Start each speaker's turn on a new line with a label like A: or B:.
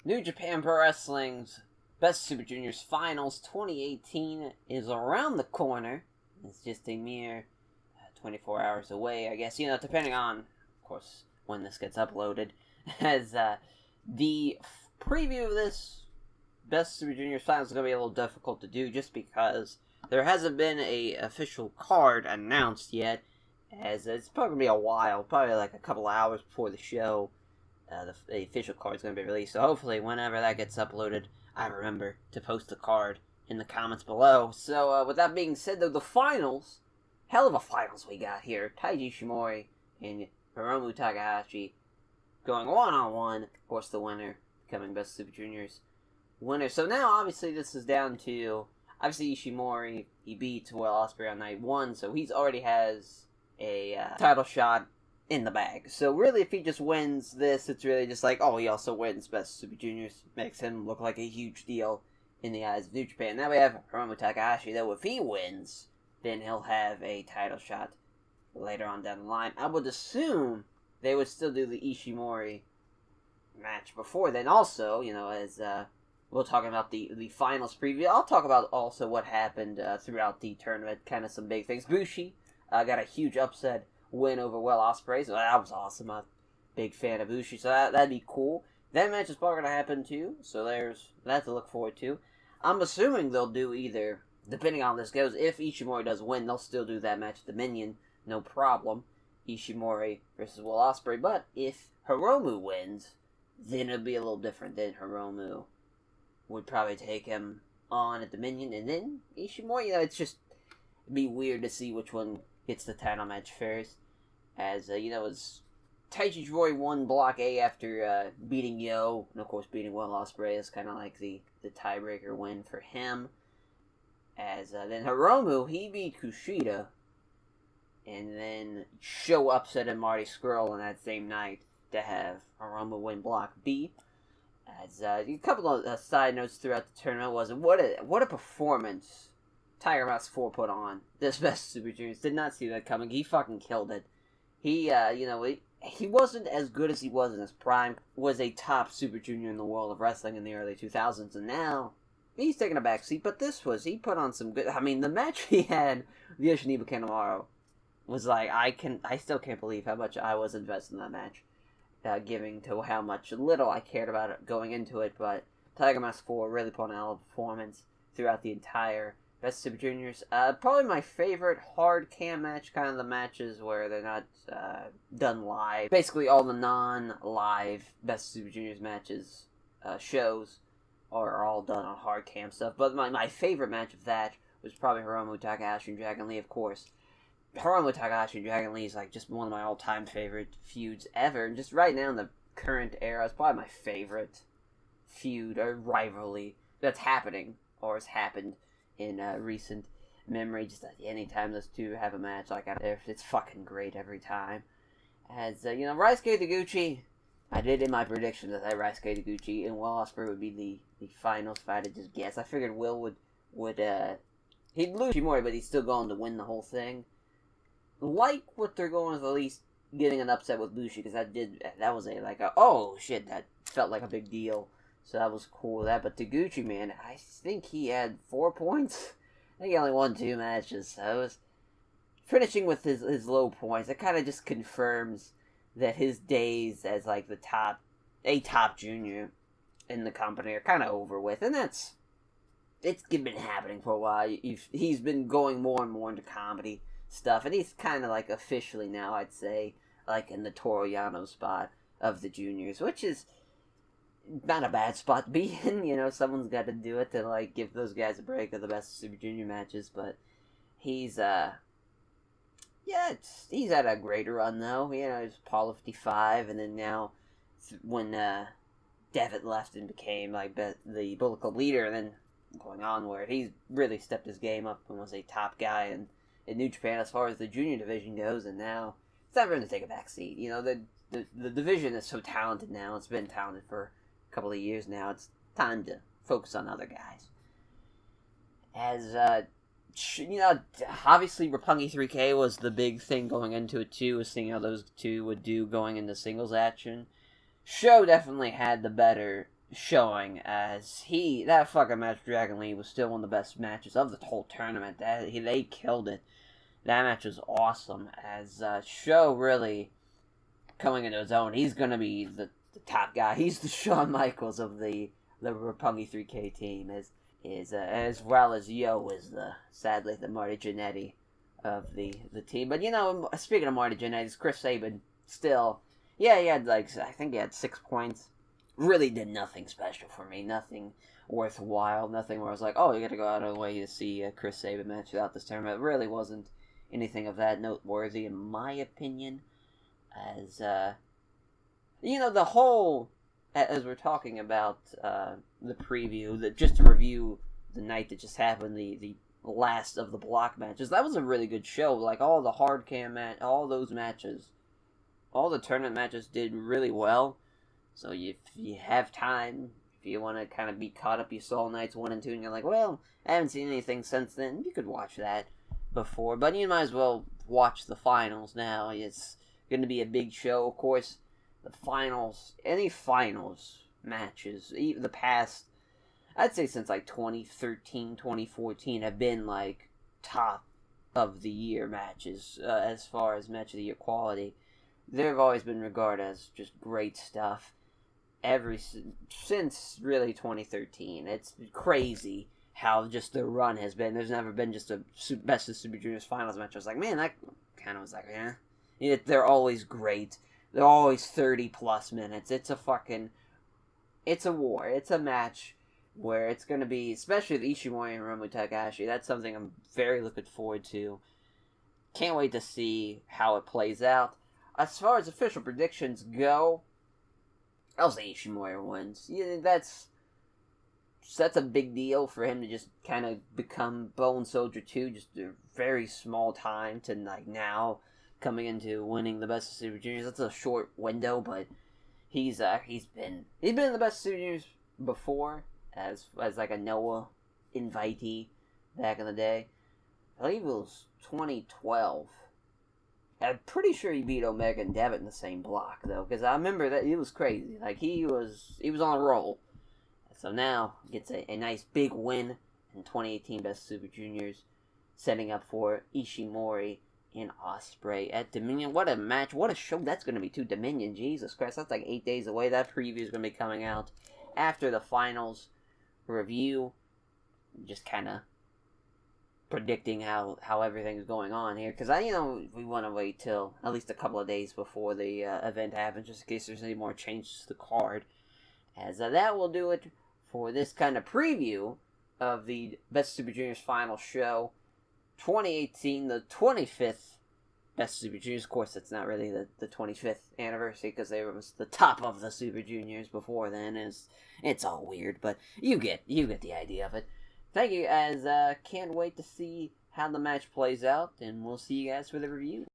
A: New Japan Pro Wrestling's Best Super Juniors Finals 2018 is around the corner. It's just a mere 24 hours away, I guess, depending on, of course, when this gets uploaded. As the preview of this Best Super Juniors Finals is going to be a little difficult to do just because there hasn't been a official card announced yet, as it's probably going to be a while, probably like a couple hours before the show. The official card is going to be released, so hopefully whenever that gets uploaded, I remember to post the card in the comments below. So with that being said, though, the finals, hell of a finals we got here. Taiji Ishimori and Hirmou Takahashi going one-on-one. Of course, the winner becoming Best Super Juniors winner. So now, obviously, this is down to, obviously, Ishimori, he beat Will Ospreay on night 1, so he's already has a title shot in the bag. So really, if he just wins this, it's really just like, oh, he also wins Best Super Juniors. Makes him look like a huge deal in the eyes of New Japan. Now we have Hirmou Takahashi, though. If he wins, then he'll have a title shot later on down the line. I would assume they would still do the Ishimori match before then. Also, as we'll talk about the finals preview, I'll talk about also what happened throughout the tournament, kind of some big things. Bushi got a huge upset win over Will Ospreay, so that was awesome. I'm a big fan of Bushi, so that'd be cool. That match is probably going to happen too, so there's that to look forward to. I'm assuming they'll do either, depending on how this goes, if Ishimori does win, they'll still do that match at Dominion, no problem. Ishimori versus Will Ospreay, but if Hirmou wins, then it'll be a little different. Then Hirmou would probably take him on at Dominion, and then Ishimori, it'd be weird to see which one gets the title match first. As, it's Taiji Ishimori won Block A after beating Yo, and of course beating Will Ospreay is kind of like the tiebreaker win for him. As then Hirmou, he beat Kushida, and then Sho upset and Marty Scurll on that same night to have Hirmou win Block B. As a couple of side notes throughout the tournament was, what a performance Tiger Mask 4 put on this Best Super Juniors. Did not see that coming. He fucking killed it. He, he wasn't as good as he was in his prime. Was a top Super Junior in the world of wrestling in the early 2000s, and now he's taking a back seat. But he put on some good. I mean, the match he had with Yoshinobu Kanemaru was like, I still can't believe how much I was invested in that match, giving to how much little I cared about it going into it. But Tiger Mask 4 really put on a performance throughout the entire Best Super Juniors. Probably my favorite hard cam match, kind of the matches where they're not done live. Basically, all the non-live Best Super Juniors matches, shows, are all done on hard cam stuff. But my favorite match of that was probably Hirmou Takahashi and Dragon Lee, of course. Hirmou Takahashi and Dragon Lee is like just one of my all-time favorite feuds ever. And just right now in the current era, it's probably my favorite feud or rivalry that's happening or has happened in recent memory. Just anytime those two have a match like that, it's fucking great every time. As Ryusuke Taguchi, I did in my prediction that Ryusuke Taguchi and Will Ospreay would be the finals if I had to just guess. I figured Will would he'd lose Ishimori, but he's still going to win the whole thing. Like what they're going with, at least getting an upset with Bushi, because that was oh shit, that felt like a big deal. So that was cool with that. But Taguchi, man, I think he had 4 points. I think he only won 2 matches. So it was finishing with his low points. It kind of just confirms that his days as like a top junior in the company are kind of over with. And it's been happening for a while. He's been going more and more into comedy stuff. And he's kind of like officially now, I'd say, like in the Toru Yano spot of the juniors, which is not a bad spot to be in. Someone's got to do it to like give those guys a break of the Best Super Junior matches. But he's he's had a great run though. He's Apollo 55, and then now when Devitt left and became like the Bullet Club leader, and then going on where he's really stepped his game up and was a top guy in New Japan as far as the junior division goes, and now it's time for him to take a back seat. The division is so talented now. It's been talented for couple of years now. It's time to focus on other guys. As obviously Roppongi 3K was the big thing going into it too, was seeing how those two would do going into singles action. Sho definitely had the better showing, as that fucking match with Dragon Lee was still one of the best matches of the whole tournament. They killed it. That match was awesome, as Sho really coming into his own. He's gonna be the top guy. He's the Shawn Michaels of the Roppongi 3K team, as well as Yo is sadly the Marty Jannetty of the team. But speaking of Marty Jannetty, Chris Sabin still, he had I think he had 6 points. Really did nothing special for me, nothing worthwhile, nothing where I was like, oh, you gotta go out of the way to see a Chris Sabin match throughout this tournament. It really wasn't anything of that noteworthy, in my opinion. As, the whole, as we're talking about the preview, just to review the night that just happened, the last of the block matches, that was a really good show. Like, all the hard cam all those matches, all the tournament matches did really well. So if you have time, if you want to kind of be caught up, you saw nights 1 and 2, and you're like, well, I haven't seen anything since then, you could watch that before. But you might as well watch the finals now. It's going to be a big show. Of course, the finals, any finals matches, even the past, I'd say since like 2013, 2014, have been like top of the year matches as far as match of the year quality. They've always been regarded as just great stuff. Since really 2013, it's crazy how just the run has been. There's never been just a Best of Super Juniors finals match. I was like, man, that kind of was like, they're always great. They're always 30 plus minutes. It's a war. It's a match where it's going to be, especially the Ishimori and Hirmou Takahashi. That's something I'm very looking forward to. Can't wait to see how it plays out. As far as official predictions go, I'll say Ishimori wins. Yeah, that's a big deal for him to just kind of become Bone Soldier 2, just a very small time to like now coming into winning the Best of Super Juniors. That's a short window, but he's been in the Best of Super Juniors before as like a Noah invitee back in the day. I believe it was 2012. I'm pretty sure he beat Omega and Devitt in the same block, though, because I remember that it was crazy. Like, he was on a roll. So now, gets a nice big win in 2018 Best Super Juniors, setting up for Ishimori and Ospreay at Dominion. What a match. What a show that's going to be, too. Dominion, Jesus Christ. That's like 8 days away. That preview is going to be coming out after the finals review. Just kind of predicting how everything's going on here, because we want to wait till at least a couple of days before the event happens, just in case there's any more changes to the card. As that will do it for this kind of preview of the Best Super Juniors final show 2018, the 25th Best Super Juniors. Of course, it's not really the 25th anniversary, because they was the top of the Super Juniors before then. It's all weird, but you get the idea of it. Thank you, as can't wait to see how the match plays out, and we'll see you guys for the review.